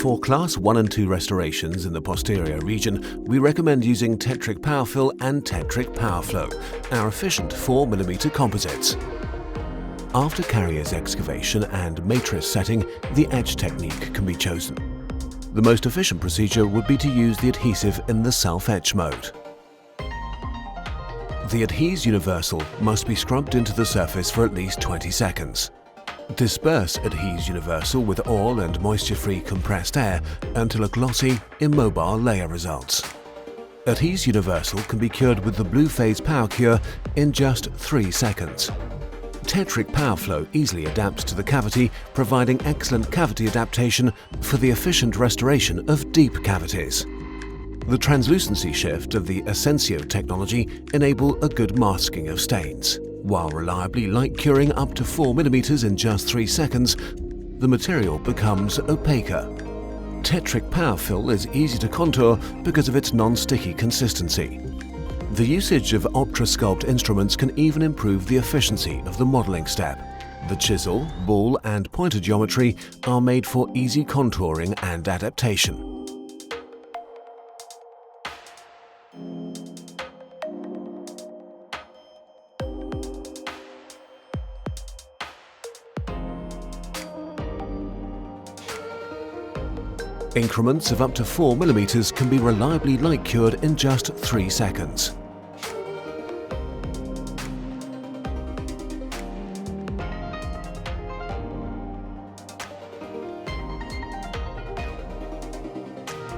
For Class 1 and 2 restorations in the posterior region, we recommend using Tetric PowerFill and Tetric PowerFlow, our efficient 4mm composites. After carrier's excavation and matrice setting, the etch technique can be chosen. The most efficient procedure would be to use the adhesive in the self-etch mode. The Adhese universal must be scrubbed into the surface for at least 20 seconds. Disperse Adhese universal with oil and moisture-free compressed air until a glossy, immobile layer results. Adhese universal can be cured with the Bluephase PowerCure in just 3 seconds. Tetric PowerFlow easily adapts to the cavity, providing excellent cavity adaptation for the efficient restoration of deep cavities. The translucency shift of the Adhese technology enable a good masking of stains. While reliably light curing up to 4mm in just 3 seconds, the material becomes opaquer. Tetric PowerFill is easy to contour because of its non-sticky consistency. The usage of ultra-sculpt instruments can even improve the efficiency of the modeling step. The chisel, ball and pointer geometry are made for easy contouring and adaptation. Increments of up to 4mm can be reliably light cured in just 3 seconds.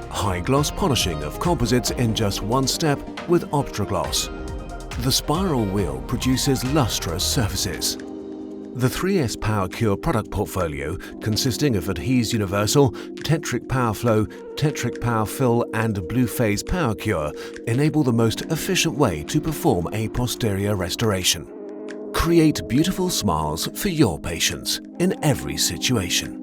High gloss polishing of composites in just 1 step with Gloss. The spiral wheel produces lustrous surfaces. The 3S PowerCure product portfolio, consisting of Adhese Universal, Tetric PowerFlow, Tetric PowerFill and Bluephase PowerCure, enable the most efficient way to perform a posterior restoration. Create beautiful smiles for your patients in every situation.